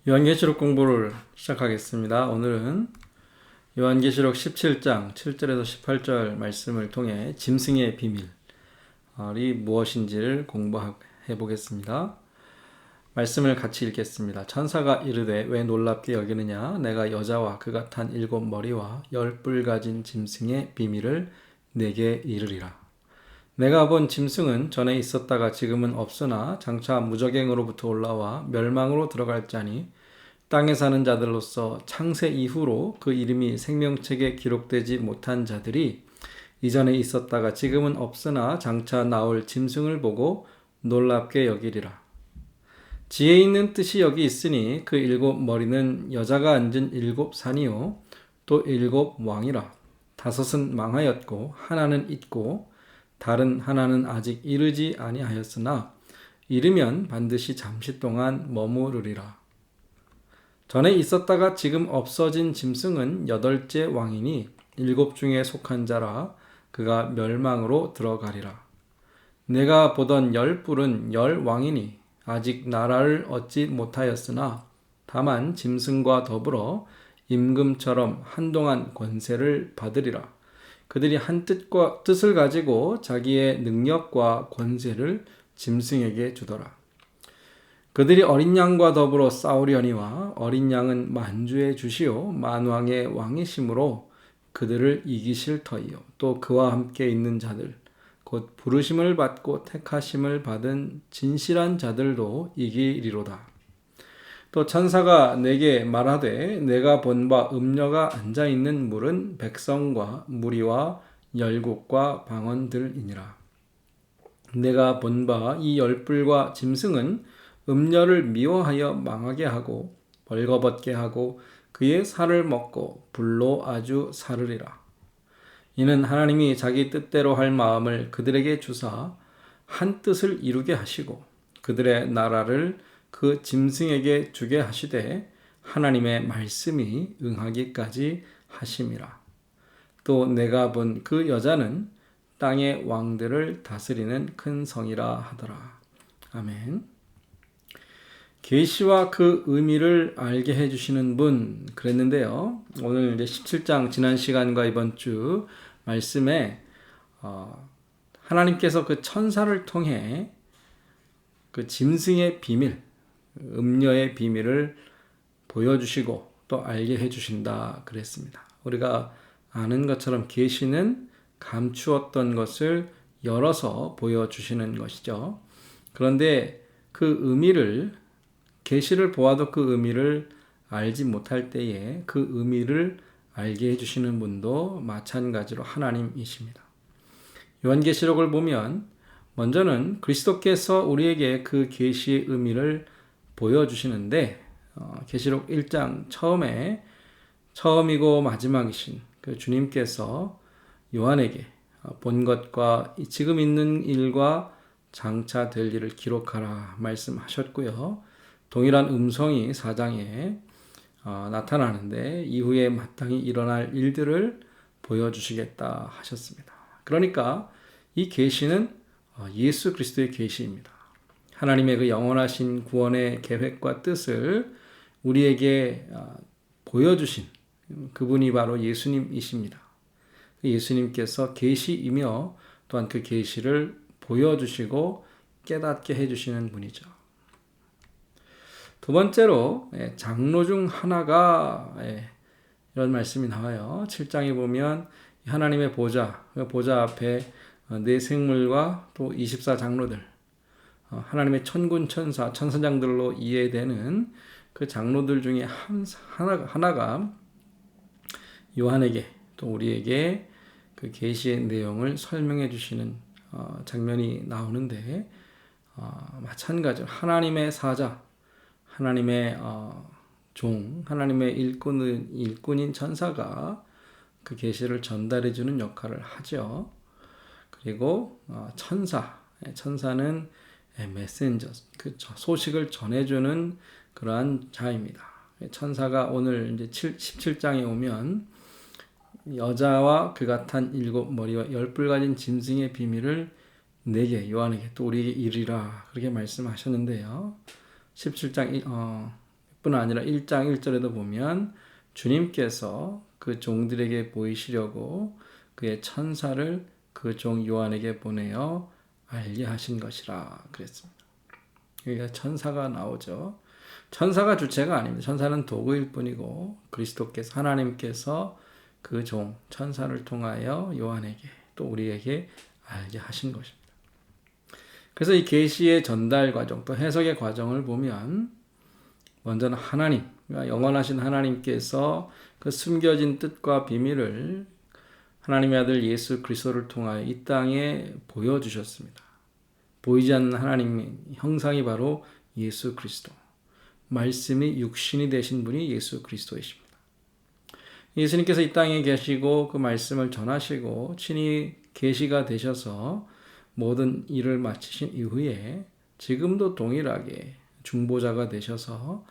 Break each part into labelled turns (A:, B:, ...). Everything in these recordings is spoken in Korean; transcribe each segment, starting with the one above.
A: 요한계시록 공부를 시작하겠습니다. 오늘은 요한계시록 17장 7절에서 18절 말씀을 통해 짐승의 비밀이 무엇인지를 공부해 보겠습니다. 말씀을 같이 읽겠습니다. 천사가 이르되 왜 놀랍게 여기느냐? 내가 여자와 그가 탄 7머리와 10뿔 가진 짐승의 비밀을 내게 이르리라. 내가 본 짐승은 전에 있었다가 지금은 없으나 장차 무저갱으로부터 올라와 멸망으로 들어갈 자니 땅에 사는 자들로서 창세 이후로 그 이름이 생명책에 기록되지 못한 자들이 이전에 있었다가 지금은 없으나 장차 나올 짐승을 보고 놀랍게 여기리라. 지혜 있는 뜻이 여기 있으니 그 7머리는 여자가 앉은 7산이요 또 7왕이라. 5은 망하였고 하나는 있고 다른 하나는 아직 이르지 아니하였으나 이르면 반드시 잠시 동안 머무르리라. 전에 있었다가 지금 없어진 짐승은 8째 왕이니 7 중에 속한 자라. 그가 멸망으로 들어가리라. 내가 보던 10뿔은 10왕이니 아직 나라를 얻지 못하였으나 다만 짐승과 더불어 임금처럼 한동안 권세를 받으리라. 그들이 한 뜻을 가지고 자기의 능력과 권세를 짐승에게 주더라. 그들이 어린 양과 더불어 싸우려니와 어린 양은 만주의 주시오 만왕의 왕이심으로 그들을 이기실 터이요 또 그와 함께 있는 자들 곧 부르심을 받고 택하심을 받은 진실한 자들도 이기리로다. 또 천사가 내게 말하되 내가 본 바 음녀가 앉아있는 물은 백성과 무리와 열국과 방언들이니라. 내가 본 바 이 10뿔과 짐승은 음녀를 미워하여 망하게 하고 벌거벗게 하고 그의 살을 먹고 불로 아주 사르리라. 이는 하나님이 자기 뜻대로 할 마음을 그들에게 주사 한 뜻을 이루게 하시고 그들의 나라를 그 짐승에게 주게 하시되 하나님의 말씀이 응하기까지 하심이라. 또 내가 본 그 여자는 땅의 왕들을 다스리는 큰 성이라 하더라. 아멘. 계시와 그 의미를 알게 해주시는 분 그랬는데요. 오늘 이제 17장 지난 시간과 이번 주 말씀에 하나님께서 그 천사를 통해 그 짐승의 비밀, 음녀의 비밀을 보여주시고 또 알게 해주신다 그랬습니다. 우리가 아는 것처럼 계시는 감추었던 것을 열어서 보여주시는 것이죠. 그런데 그 의미를 계시를 보아도 그 의미를 알지 못할 때에 그 의미를 알게 해주시는 분도 마찬가지로 하나님이십니다. 요한계시록을 보면 먼저는 그리스도께서 우리에게 그 계시의 의미를 보여주시는데 계시록 1장 처음이고 마지막이신 그 주님께서 요한에게 본 것과 지금 있는 일과 장차 될 일을 기록하라 말씀하셨고요. 동일한 음성이 4장에 나타나는데 이후에 마땅히 일어날 일들을 보여주시겠다 하셨습니다. 그러니까 이 계시는 예수 그리스도의 계시입니다. 하나님의 그 영원하신 구원의 계획과 뜻을 우리에게 보여주신 그분이 바로 예수님이십니다. 예수님께서 계시이며 또한 그 계시를 보여주시고 깨닫게 해주시는 분이죠. 두 번째로 장로 중 하나가 이런 말씀이 나와요. 7장에 보면 하나님의 보좌 앞에 네 생물과 또 24장로들 하나님의 천군 천사장들로 이해되는 그 장로들 중에 하나가 요한에게 또 우리에게 그 계시의 내용을 설명해 주시는 장면이 나오는데 마찬가지로 하나님의 사자 하나님의 종, 하나님의 일꾼인 천사가 그 계시를 전달해 주는 역할을 하죠. 그리고 천사는 메신저, 그 소식을 전해주는 그러한 자입니다. 천사가 오늘 이제 17장에 오면 여자와 그가 탄 7머리와 10뿔 가진 짐승의 비밀을 내게 요한에게 또 우리에게 이르리라 그렇게 말씀하셨는데요. 17장 뿐 아니라 1장 1절에도 보면 주님께서 그 종들에게 보이시려고 그의 천사를 그 종 요한에게 보내어 알게 하신 것이라 그랬습니다. 여기가 천사가 나오죠. 천사가 주체가 아닙니다. 천사는 도구일 뿐이고 그리스도께서 하나님께서 그 종 천사를 통하여 요한에게 또 우리에게 알게 하신 것입니다. 그래서 이 계시의 전달 과정 또 해석의 과정을 보면 먼저는 하나님, 영원하신 하나님께서 그 숨겨진 뜻과 비밀을 하나님의 아들 예수 그리스도를 통하여 이 땅에 보여주셨습니다. 보이지 않는 하나님의 형상이 바로 예수 그리스도. 말씀이 육신이 되신 분이 예수 그리스도이십니다. 예수님께서 이 땅에 계시고 그 말씀을 전하시고 친히 계시가 되셔서 모든 일을 마치신 이후에 지금도 동일하게 중보자가 되셔서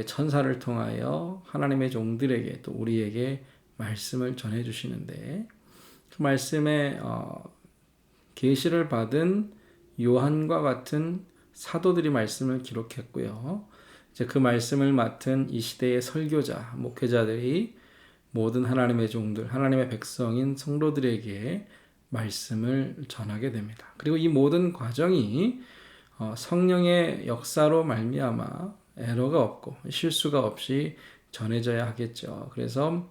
A: 천사를 통하여 하나님의 종들에게 또 우리에게 말씀을 전해 주시는데 그 말씀에 계시를 받은 요한과 같은 사도들이 말씀을 기록했고요. 이제 그 말씀을 맡은 이 시대의 설교자, 목회자들이 모든 하나님의 종들, 하나님의 백성인 성도들에게 말씀을 전하게 됩니다. 그리고 이 모든 과정이 성령의 역사로 말미암아 에러가 없고 실수가 없이 전해져야 하겠죠. 그래서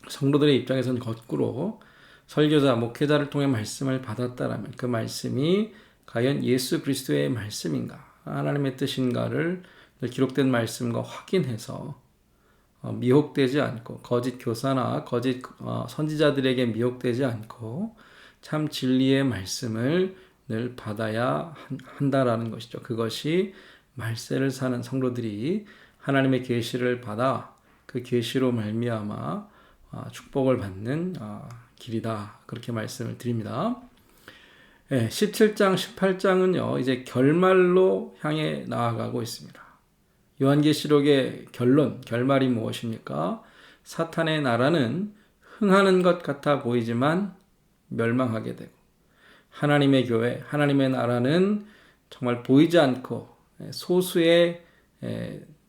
A: 성도들의 입장에서는 거꾸로 설교자, 목회자를 통해 말씀을 받았다라면 그 말씀이 과연 예수 그리스도의 말씀인가, 하나님의 뜻인가를 기록된 말씀과 확인해서 미혹되지 않고 거짓 교사나 거짓 선지자들에게 미혹되지 않고 참 진리의 말씀을 늘 받아야 한다라는 것이죠. 그것이 말세를 사는 성도들이 하나님의 계시를 받아 그 계시로 말미암아 축복을 받는 길이다. 그렇게 말씀을 드립니다. 17장, 18장은요, 이제 결말로 향해 나아가고 있습니다. 요한계시록의 결말이 무엇입니까? 사탄의 나라는 흥하는 것 같아 보이지만 멸망하게 되고, 하나님의 교회, 하나님의 나라는 정말 보이지 않고 소수의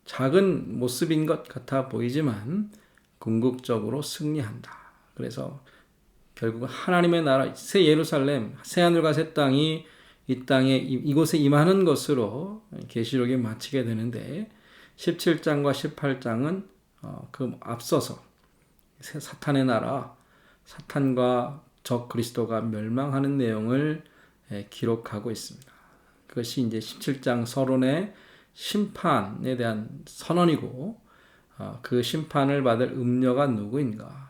A: 작은 모습인 것 같아 보이지만 궁극적으로 승리한다. 그래서 결국 하나님의 나라, 새 예루살렘, 새 하늘과 새 땅이 이 땅에 이곳에 임하는 것으로 계시록이 마치게 되는데 17장과 18장은 그 앞서서 사탄의 나라, 사탄과 적 그리스도가 멸망하는 내용을 기록하고 있습니다. 그것이 이제 17장 서론의 심판에 대한 선언이고 그 심판을 받을 음녀가 누구인가?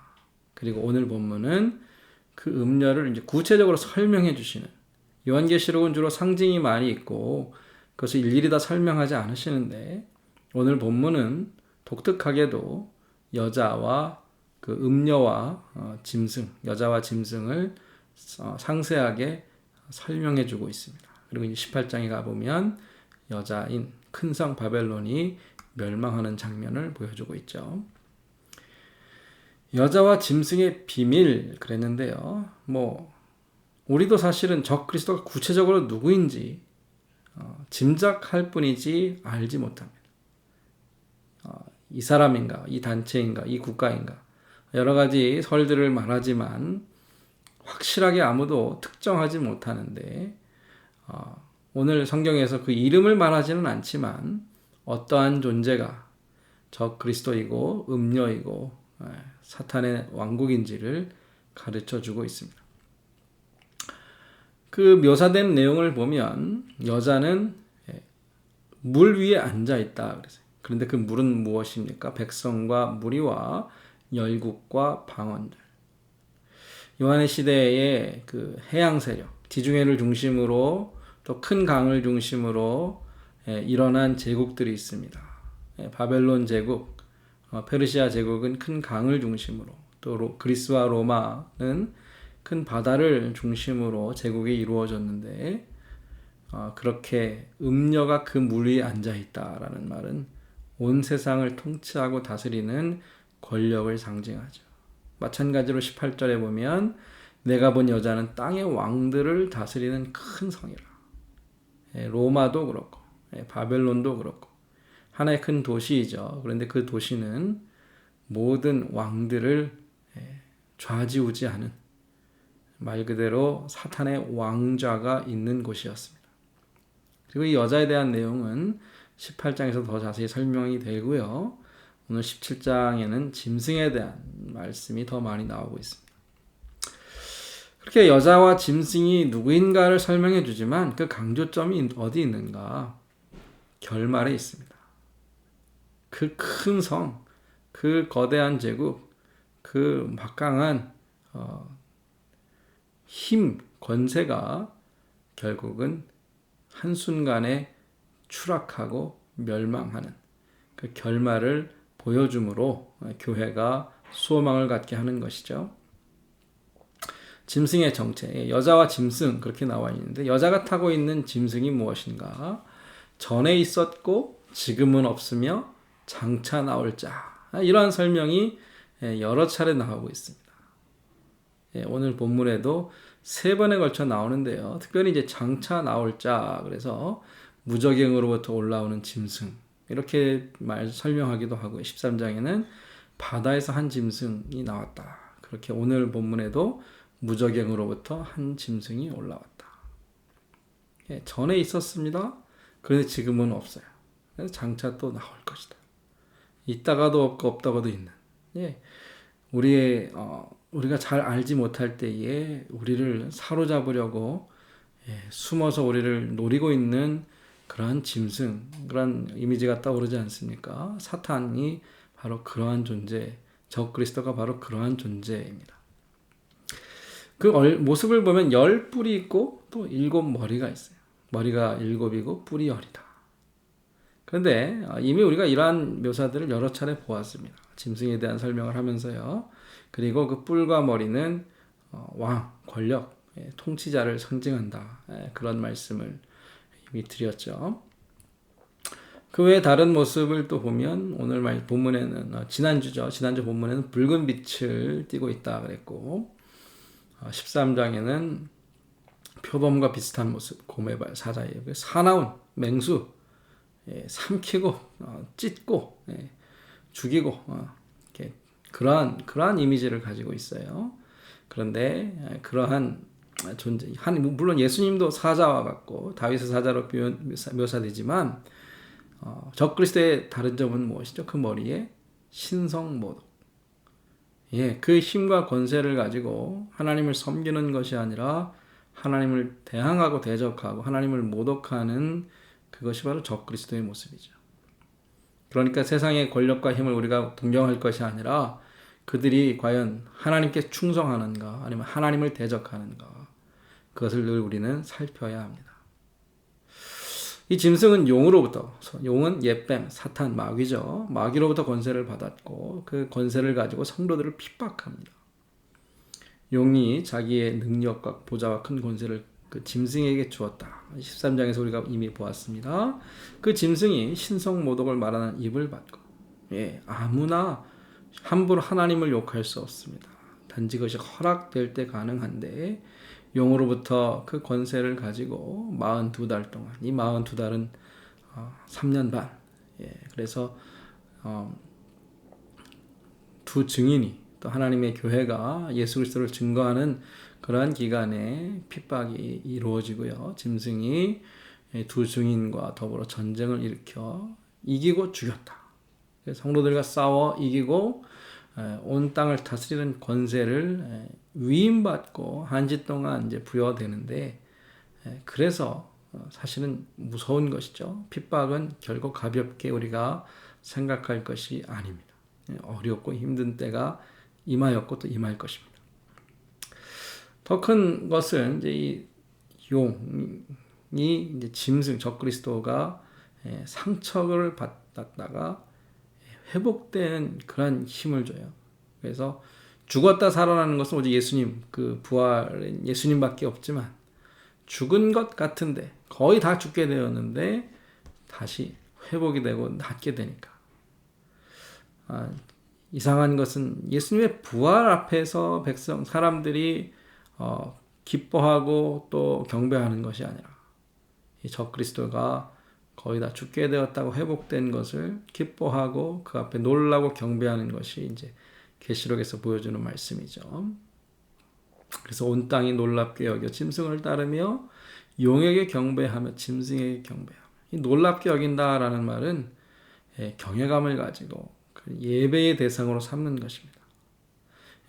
A: 그리고 오늘 본문은 그 음녀를 이제 구체적으로 설명해 주시는, 요한계시록은 주로 상징이 많이 있고 그것을 일일이 다 설명하지 않으시는데 오늘 본문은 독특하게도 여자와 그 음녀와 짐승, 여자와 짐승을 상세하게 설명해 주고 있습니다. 그리고 이제 18장에 가보면 여자인 큰 성 바벨론이 멸망하는 장면을 보여주고 있죠. 여자와 짐승의 비밀 그랬는데요. 우리도 사실은 적 그리스도가 구체적으로 누구인지 짐작할 뿐이지 알지 못합니다. 이 사람인가, 이 단체인가, 이 국가인가 여러 가지 설들을 말하지만 확실하게 아무도 특정하지 못하는데 오늘 성경에서 그 이름을 말하지는 않지만 어떠한 존재가 적 그리스도이고 음녀이고 사탄의 왕국인지를 가르쳐 주고 있습니다. 그 묘사된 내용을 보면 여자는 물 위에 앉아 있다 그랬어요. 그런데 그 물은 무엇입니까? 백성과 무리와 열국과 방언들. 요한의 시대에 그 해양 세력, 지중해를 중심으로 또 큰 강을 중심으로 일어난 제국들이 있습니다. 바벨론 제국, 페르시아 제국은 큰 강을 중심으로, 또 그리스와 로마는 큰 바다를 중심으로 제국이 이루어졌는데 그렇게 음녀가 그 물 위에 앉아 있다라는 말은 온 세상을 통치하고 다스리는 권력을 상징하죠. 마찬가지로 18절에 보면 내가 본 여자는 땅의 왕들을 다스리는 큰 성이라. 로마도 그렇고 바벨론도 그렇고 하나의 큰 도시이죠. 그런데 그 도시는 모든 왕들을 좌지우지하는, 말 그대로 사탄의 왕좌가 있는 곳이었습니다. 그리고 이 여자에 대한 내용은 18장에서 더 자세히 설명이 되고요. 오늘 17장에는 짐승에 대한 말씀이 더 많이 나오고 있습니다. 그렇게 여자와 짐승이 누구인가를 설명해 주지만 그 강조점이 어디 있는가? 결말에 있습니다. 그 큰 성, 그 거대한 제국, 그 막강한 힘, 권세가 결국은 한순간에 추락하고 멸망하는 그 결말을 보여줌으로 교회가 소망을 갖게 하는 것이죠. 짐승의 정체, 여자와 짐승 그렇게 나와 있는데 여자가 타고 있는 짐승이 무엇인가? 전에 있었고 지금은 없으며 장차 나올 자. 이러한 설명이 여러 차례 나오고 있습니다. 오늘 본문에도 3번에 걸쳐 나오는데요. 특별히 이제 장차 나올 자, 그래서 무저갱으로부터 올라오는 짐승 이렇게 설명하기도 하고 13장에는 바다에서 한 짐승이 나왔다. 그렇게 오늘 본문에도 무저갱으로부터 한 짐승이 올라왔다. 전에 있었습니다. 그런데 지금은 없어요. 그래서 장차 또 나올 것이다. 있다가도 없고 없다가도 있는. 우리가 잘 알지 못할 때에 우리를 사로잡으려고 숨어서 우리를 노리고 있는 그러한 짐승, 그런 이미지가 떠오르지 않습니까? 사탄이 바로 그러한 존재, 적그리스도가 바로 그러한 존재입니다. 그 모습을 보면 10뿔이 있고 또 7머리가 있어요. 머리가 7이고 뿔이 10이다. 그런데 이미 우리가 이러한 묘사들을 여러 차례 보았습니다. 짐승에 대한 설명을 하면서요. 그리고 그 뿔과 머리는 왕, 권력, 통치자를 상징한다. 그런 말씀을 이미 드렸죠. 그 외에 다른 모습을 또 보면 오늘 본문에는 지난주 본문에는 붉은 빛을 띠고 있다 그랬고 13장에는 표범과 비슷한 모습, 고매발, 사자예요. 사나운 맹수, 삼키고 찢고 죽이고 이렇게 그러한 이미지를 가지고 있어요. 그런데 그러한 존재, 물론 예수님도 사자와 같고 다윗의 사자로 묘사되지만 적그리스도의 다른 점은 무엇이죠? 그 머리에 신성모독. 그 힘과 권세를 가지고 하나님을 섬기는 것이 아니라 하나님을 대항하고 대적하고 하나님을 모독하는 그것이 바로 적그리스도의 모습이죠. 그러니까 세상의 권력과 힘을 우리가 동경할 것이 아니라 그들이 과연 하나님께 충성하는가 아니면 하나님을 대적하는가 그것을 늘 우리는 살펴야 합니다. 이 짐승은 용은 옛뱀, 사탄, 마귀죠. 마귀로부터 권세를 받았고 그 권세를 가지고 성도들을 핍박합니다. 용이 자기의 능력과 보좌와 큰 권세를 그 짐승에게 주었다. 13장에서 우리가 이미 보았습니다. 그 짐승이 신성모독을 말하는 입을 받고 아무나 함부로 하나님을 욕할 수 없습니다. 단지 그것이 허락될 때 가능한데 용으로부터 그 권세를 가지고 42달 동안 이 42달은 3년 반 그래서 두 증인이 또 하나님의 교회가 예수 그리스도를 증거하는 그러한 기간에 핍박이 이루어지고요. 짐승이 두 증인과 더불어 전쟁을 일으켜 이기고 죽였다. 성도들과 싸워 이기고 온 땅을 다스리는 권세를 위임받고 한지 동안 이제 부여되는데 그래서 사실은 무서운 것이죠. 핍박은 결국 가볍게 우리가 생각할 것이 아닙니다. 어렵고 힘든 때가 임하였고 또 임할 것입니다. 더 큰 것은 이제 이 용이 이제 짐승 적그리스도가 상처를 받았다가 회복되는 그런 힘을 줘요. 그래서 죽었다 살아나는 것은 오직 예수님 그 부활은 예수님밖에 없지만 죽은 것 같은데 거의 다 죽게 되었는데 다시 회복이 되고 낫게 되니까 이상한 것은 예수님의 부활 앞에서 사람들이 기뻐하고 또 경배하는 것이 아니라 이 적그리스도가 거의 다 죽게 되었다고 회복된 것을 기뻐하고 그 앞에 놀라고 경배하는 것이 이제 계시록에서 보여주는 말씀이죠. 그래서 온 땅이 놀랍게 여겨 짐승을 따르며 용에게 경배하며 짐승에게 경배하며, 이 놀랍게 여긴다라는 말은 경외감을 가지고 예배의 대상으로 삼는 것입니다.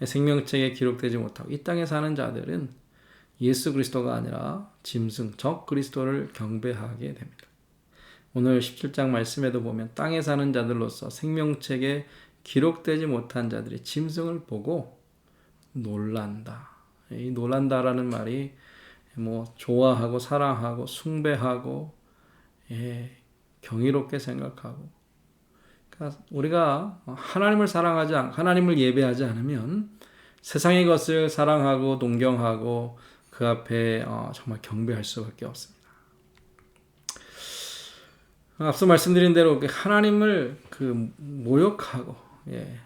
A: 생명책에 기록되지 못하고 이 땅에 사는 자들은 예수 그리스도가 아니라 짐승, 적 그리스도를 경배하게 됩니다. 오늘 17장 말씀에도 보면 땅에 사는 자들로서 생명책에 기록되지 못한 자들이 짐승을 보고 놀란다. 이 놀란다라는 말이 좋아하고 사랑하고 숭배하고 경이롭게 생각하고, 그러니까 우리가 하나님을 예배하지 않으면 세상의 것을 사랑하고 동경하고 그 앞에 정말 경배할 수밖에 없습니다. 앞서 말씀드린 대로 하나님을 모욕하고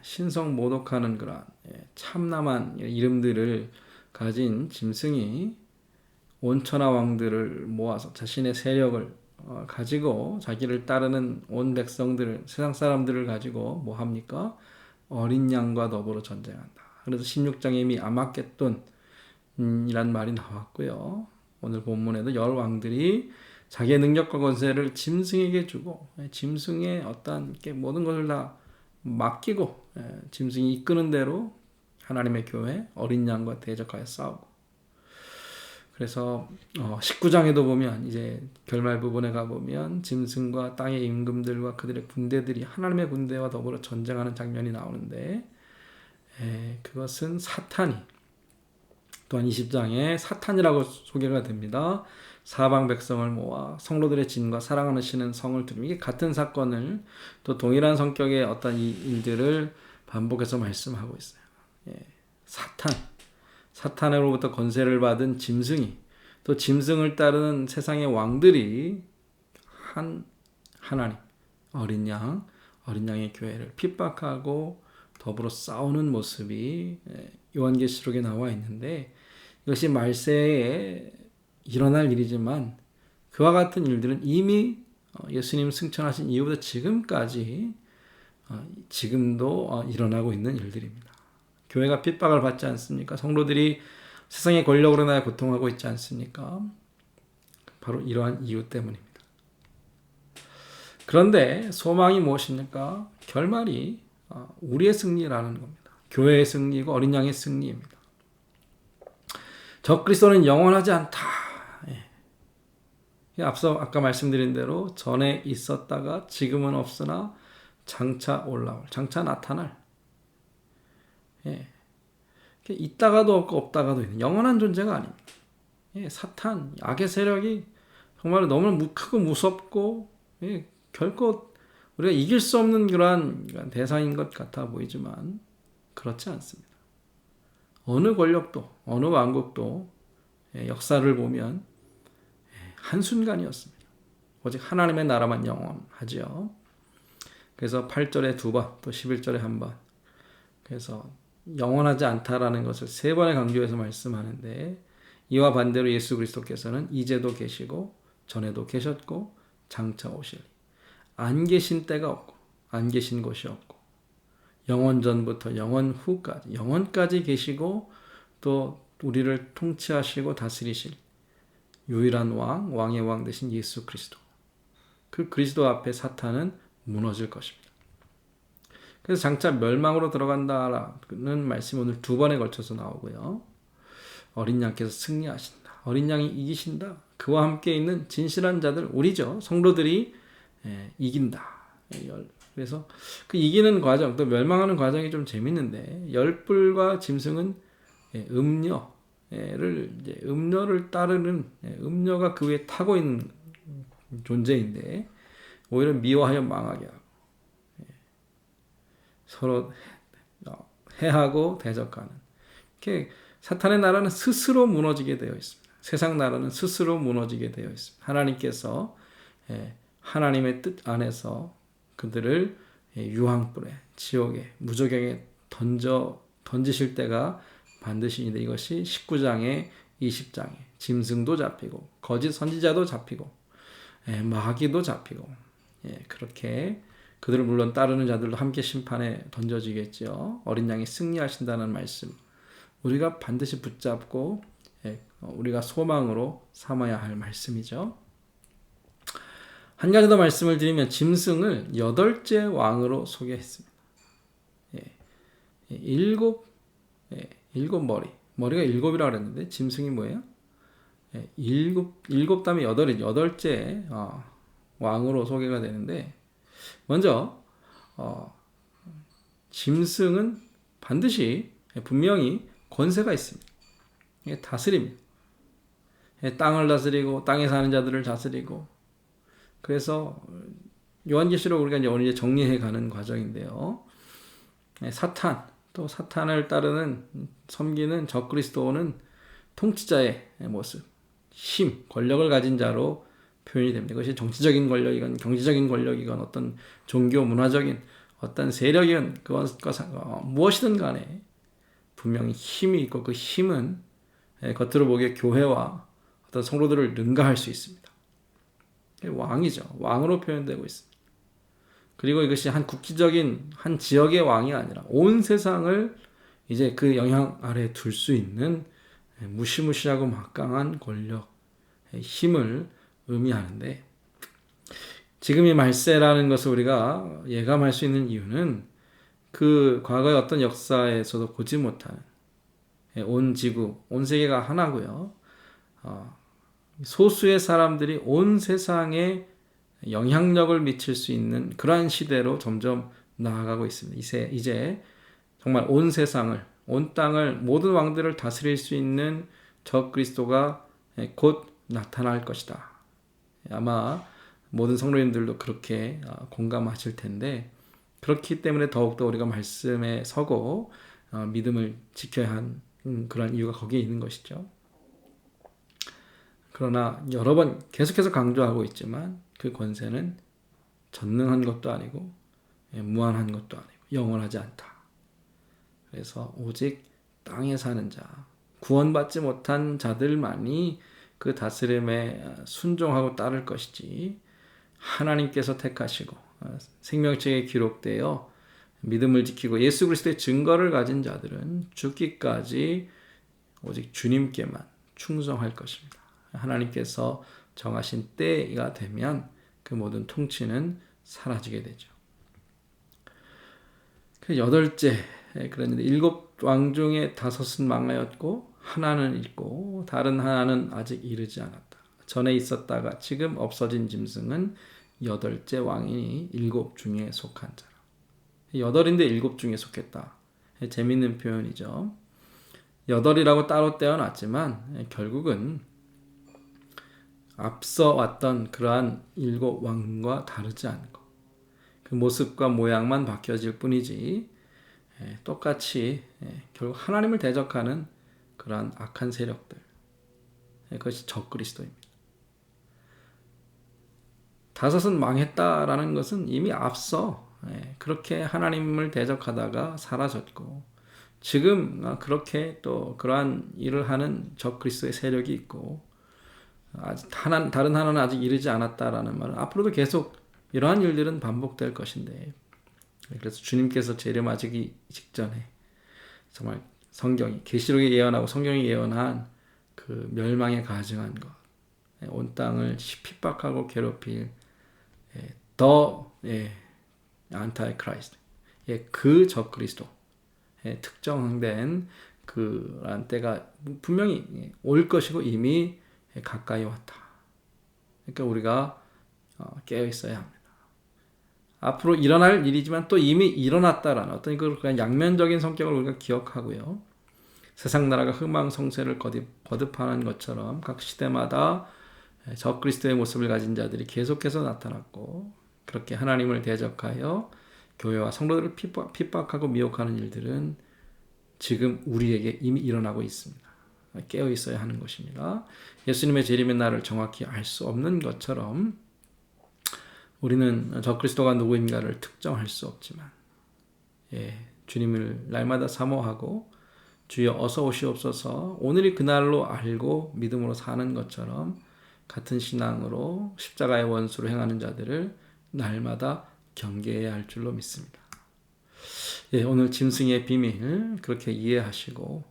A: 신성 모독하는 그런 참남한 이름들을 가진 짐승이 온천하 왕들을 모아서 자신의 세력을 가지고 자기를 따르는 온 백성들을, 세상 사람들을 가지고 뭐 합니까? 어린 양과 더불어 전쟁한다. 그래서 16장에 이미 아마겟돈 이란 말이 나왔고요. 오늘 본문에도 열 왕들이 자기의 능력과 권세를 짐승에게 주고 짐승의 어떤 모든 것을 다 맡기고 짐승이 이끄는 대로 하나님의 교회 어린 양과 대적하여 싸우고, 그래서 19장에도 보면 이제 결말 부분에 가보면 짐승과 땅의 임금들과 그들의 군대들이 하나님의 군대와 더불어 전쟁하는 장면이 나오는데, 그것은 사탄이, 또한 20장에 사탄이라고 소개가 됩니다. 사방 백성을 모아 성로들의 진과 사랑하시는 성을 두르며, 이게 같은 사건을 또 동일한 성격의 어떤 이 일들을 반복해서 말씀하고 있어요. 사탄으로부터 권세를 받은 짐승이, 또 짐승을 따르는 세상의 왕들이 하나님 어린 양의 교회를 핍박하고 더불어 싸우는 모습이 요한계시록에 나와 있는데, 이것이 말세에 일어날 일이지만 그와 같은 일들은 이미 예수님 승천하신 이후부터 지금까지 지금도 일어나고 있는 일들입니다. 교회가 핍박을 받지 않습니까? 성도들이 세상의 권력으로 인하여 고통하고 있지 않습니까? 바로 이러한 이유 때문입니다. 그런데 소망이 무엇입니까? 결말이 우리의 승리라는 겁니다. 교회의 승리고 어린 양의 승리입니다. 적그리스도는 영원하지 않다. 앞서 아까 말씀드린 대로 전에 있었다가 지금은 없으나 장차 올라올, 장차 나타날, 있다가도 없고 없다가도 있는 영원한 존재가 아닙니다. 사탄, 악의 세력이 정말 너무 크고 무섭고 결코 우리가 이길 수 없는 그러한 대상인 것 같아 보이지만 그렇지 않습니다. 어느 권력도 어느 왕국도 역사를 보면 한순간이었습니다. 오직 하나님의 나라만 영원하지요. 그래서 8절에 2번, 또 11절에 1번, 그래서 영원하지 않다라는 것을 3번에 강조해서 말씀하는데, 이와 반대로 예수 그리스도께서는 이제도 계시고 전에도 계셨고 장차 오실, 안 계신 때가 없고 안 계신 곳이 없고 영원 전부터 영원 후까지 영원까지 계시고 또 우리를 통치하시고 다스리실 유일한 왕의 왕 되신 예수 그리스도, 그 그리스도 앞에 사탄은 무너질 것입니다. 그래서 장차 멸망으로 들어간다라는 말씀이 오늘 2번에 걸쳐서 나오고요. 어린 양께서 승리하신다. 어린 양이 이기신다. 그와 함께 있는 진실한 자들, 우리죠. 성도들이 이긴다. 그래서 그 이기는 과정, 또 멸망하는 과정이 좀 재밌는데, 열불과 짐승은 음료를 따르는, 음료가 그 위에 타고 있는 존재인데 오히려 미워하여 망하게 하고 서로 해하고 대적하는, 이렇게 사탄의 나라는 스스로 무너지게 되어 있습니다. 세상 나라는 스스로 무너지게 되어 있습니다. 하나님께서 하나님의 뜻 안에서 그들을 유황불에, 지옥에, 무저경에 던지실 때가 반드시 있는데, 이것이 19장에 20장에 짐승도 잡히고 거짓 선지자도 잡히고 마귀도 잡히고 그렇게 그들을 물론 따르는 자들도 함께 심판에 던져지겠죠. 어린 양이 승리하신다는 말씀 우리가 반드시 붙잡고 우리가 소망으로 삼아야 할 말씀이죠. 한 가지 더 말씀을 드리면 짐승을 8째 왕으로 소개했습니다. 일곱 머리가 7이라고 그랬는데 짐승이 뭐예요? 일곱 다음에 8째 왕으로 소개가 되는데 먼저 짐승은 반드시 분명히 권세가 있습니다. 다스립니다. 땅을 다스리고 땅에 사는 자들을 다스리고 그래서 요한계시록 우리가 이제 오늘 정리해 가는 과정인데요. 사탄 또 사탄을 따르는 섬기는 적그리스도는 통치자의 모습, 힘, 권력을 가진 자로 표현이 됩니다. 그것이 정치적인 권력이건 경제적인 권력이건 어떤 종교 문화적인 어떤 세력이건 무엇이든 간에 분명히 힘이 있고 그 힘은 겉으로 보기에 교회와 어떤 성도들을 능가할 수 있습니다. 왕이죠. 왕으로 표현되고 있습니다. 그리고 이것이 한 국기적인 한 지역의 왕이 아니라 온 세상을 이제 그 영향 아래에 둘 수 있는 무시무시하고 막강한 권력, 힘을 의미하는데 지금 이 말세라는 것을 우리가 예감할 수 있는 이유는 그 과거의 어떤 역사에서도 보지 못하는 온 지구, 온 세계가 하나고요. 소수의 사람들이 온 세상에 영향력을 미칠 수 있는 그러한 시대로 점점 나아가고 있습니다. 이제 정말 온 세상을, 온 땅을, 모든 왕들을 다스릴 수 있는 적그리스도가 곧 나타날 것이다. 아마 모든 성도님들도 그렇게 공감하실 텐데 그렇기 때문에 더욱더 우리가 말씀에 서고 믿음을 지켜야 하는 그런 이유가 거기에 있는 것이죠. 그러나 여러 번 계속해서 강조하고 있지만 그 권세는 전능한 것도 아니고 무한한 것도 아니고 영원하지 않다. 그래서 오직 땅에 사는 자, 구원받지 못한 자들만이 그 다스림에 순종하고 따를 것이지 하나님께서 택하시고 생명책에 기록되어 믿음을 지키고 예수 그리스도의 증거를 가진 자들은 죽기까지 오직 주님께만 충성할 것입니다. 하나님께서 정하신 때가 되면 그 모든 통치는 사라지게 되죠. 그 8째 그랬는데 7왕 중에 5은 망하였고 하나는 있고 다른 하나는 아직 이르지 않았다. 전에 있었다가 지금 없어진 짐승은 8째 왕이니 7 중에 속한 자라. 8인데 7 중에 속했다. 재밌는 표현이죠. 8이라고 따로 떼어놨지만 결국은 앞서 왔던 그러한 7 왕과 다르지 않고 그 모습과 모양만 바뀌어질 뿐이지 똑같이 결국 하나님을 대적하는 그러한 악한 세력들 그것이 적그리스도입니다. 5은 망했다라는 것은 이미 앞서 그렇게 하나님을 대적하다가 사라졌고 지금 그렇게 또 그러한 일을 하는 적그리스도의 세력이 있고 아직 다른 하나는 아직 이르지 않았다라는 말은 앞으로도 계속 이러한 일들은 반복될 것인데 그래서 주님께서 재림하시기 직전에 정말 성경이 계시록에 예언하고 성경이 예언한 그 멸망에 가증한 것, 온 땅을 핍박하고 괴롭힐 더 안타이 크라이스트, 그 적그리스도 특정된 그런 때가 분명히 올 것이고 이미 가까이 왔다. 그러니까 우리가 깨어 있어야 합니다. 앞으로 일어날 일이지만 또 이미 일어났다라는 어떤 그냥 양면적인 성격을 우리가 기억하고요. 세상 나라가 흥망성쇠를 거듭하는 것처럼 각 시대마다 적그리스도의 모습을 가진 자들이 계속해서 나타났고 그렇게 하나님을 대적하여 교회와 성도들을 핍박하고 미혹하는 일들은 지금 우리에게 이미 일어나고 있습니다. 깨어 있어야 하는 것입니다. 예수님의 재림의 날을 정확히 알 수 없는 것처럼 우리는 적그리스도가 누구인가를 특정할 수 없지만 주님을 날마다 사모하고 주여 어서 오시옵소서 오늘이 그날로 알고 믿음으로 사는 것처럼 같은 신앙으로 십자가의 원수로 행하는 자들을 날마다 경계해야 할 줄로 믿습니다. 예, 오늘 짐승의 비밀 그렇게 이해하시고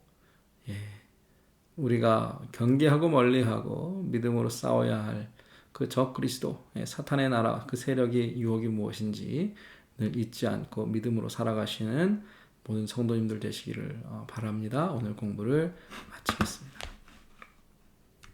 A: 우리가 경계하고 멀리하고 믿음으로 싸워야 할 그 적 그리스도, 사탄의 나라, 그 세력의 유혹이 무엇인지 늘 잊지 않고 믿음으로 살아가시는 모든 성도님들 되시기를 바랍니다. 오늘 공부를 마치겠습니다.